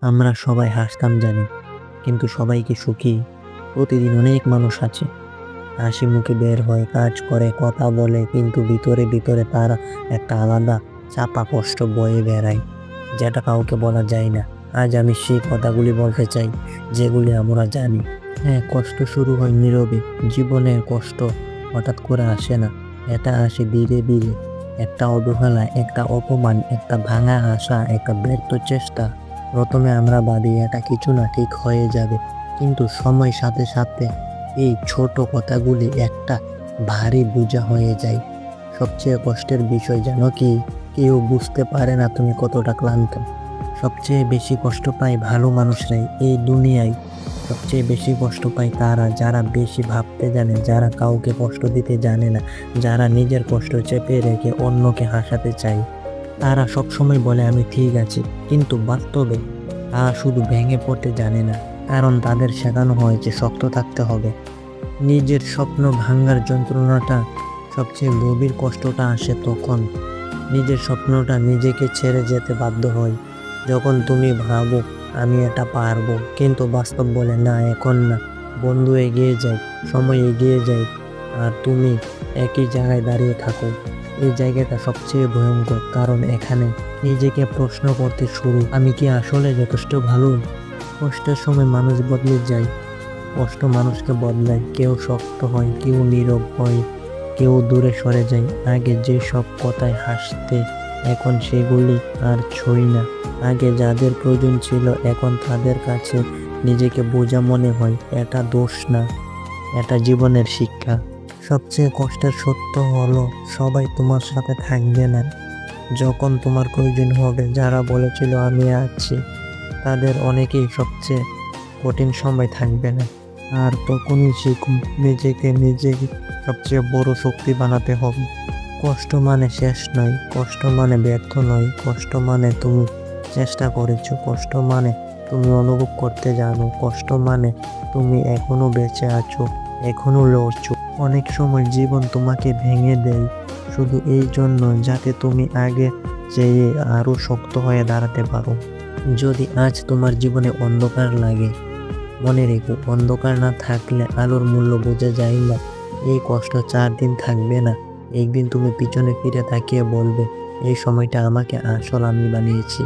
আমরা সবাই হাসতাম জানি, কিন্তু সবাই কি সুখী? প্রতিদিন অনেক মানুষ আছে, হাসি মুখে বের হয়, কাজ করে, কথা বলে, কিন্তু ভিতরে ভিতরে তারা একটা আলাদা চাপা কষ্ট বয়ে বেড়ায়, যেটা কাউকে বলা যায় না। আজ আমি সেই কথাগুলি বলতে চাই, যেগুলি আমরা জানি। হ্যাঁ, কষ্ট শুরু হয় নীরবে। জীবনের কষ্ট হঠাৎ করে আসে না, এটা আসে ধীরে ধীরে। একটা অবহেলা, একটা অপমান, একটা ভাঙা আশা, একটা ব্যর্থ চেষ্টা। প্রথমে আমরা ভাবি এটা কিছু না, ঠিক হয়ে যাবে, কিন্তু সময়ের সাথে সাথে এই ছোট কথাগুলি একটা ভারী বোঝা হয়ে যায়। সবচেয়ে কষ্টের বিষয় জানো কি? কেউ বুঝতে পারে না তুমি কতটা ক্লান্ত। সবচেয়ে বেশি কষ্ট পায় ভালো মানুষরাই এই দুনিয়ায়। সবচেয়ে বেশি কষ্ট পায় তারা যারা বেশি ভাবতে জানে, যারা কাউকে কষ্ট দিতে জানে না, যারা নিজের কষ্ট চেপে রেখে অন্যকে হাসাতে চায়। তারা সবসময় বলে আমি ঠিক আছি, কিন্তু বাস্তবে তারা শুধু ভেঙে পড়তে জানে না, কারণ তাদের শেখানো হয়েছে শক্ত থাকতে হবে। নিজের স্বপ্ন ভাঙার যন্ত্রণাটা, সবচেয়ে গভীর কষ্টটা আসে তখন নিজের স্বপ্নটা নিজেকে ছেড়ে যেতে বাধ্য হয়। যখন তুমি ভাবো আমি এটা পারবো, কিন্তু বাস্তব বলে না, এখন না। বন্ধু এগিয়ে যায়, সময় এগিয়ে যায়, আর তুমি একই জায়গায় দাঁড়িয়ে থাকো। এই জায়গাটা সবচেয়ে ভয়ঙ্কর, কারণ এখানে নিজেকে প্রশ্ন করতে শুরু, আমি কি আসলে যথেষ্ট ভালো? কষ্টের সময় মানুষ বদলে যায়, কষ্ট মানুষকে বদলায়। কেউ শক্ত হয়, কেউ নীরব হয়, কেউ দূরে সরে যায়। আগে যে সব কথায় হাসতে, এখন সেগুলি আর ছই না। আগে যাদের প্রয়োজন ছিল, এখন তাদের কাছে নিজেকে বোঝা মনে হয়। এটা দোষ না, এটা জীবনের শিক্ষা। সবচেয়ে কষ্টের সত্য হলো, সবাই তোমার সাথে থাকবে না যখন তোমার প্রয়োজন হবে। যারা বলেছিল আমি আছি, তাদের অনেকেই সবচেয়ে কঠিন সময় থাকবে না। আর তখনই শিখুন, নিজেকে সবচেয়ে বড় শক্তি বানাতে হবে। কষ্ট মানে শেষ নয়, কষ্ট মানে ব্যর্থ নয়, কষ্ট মানে তুমি চেষ্টা করেছো, কষ্ট মানে তুমি অনুভব করতে জানো, কষ্ট মানে তুমি এখনো বেঁচে আছো, এখনো লড়ছো। অনেক সময় জীবন তোমাকে ভেঙে দেয় শুধু এই জন্য যাতে তুমি আগে চেয়ে আরো শক্ত হয়ে দাঁড়াতে পারো। যদি আজ তোমার জীবনে অন্ধকার লাগে, মনে রেখো, অন্ধকার না থাকলে আলোর মূল্য বোঝা যায় না। এই কষ্ট 4 দিন থাকবে না, একদিন তুমি পিছনে ফিরে তাকিয়ে বলবে এই সময়টা আমাকে আসল আমি বানিয়েছি।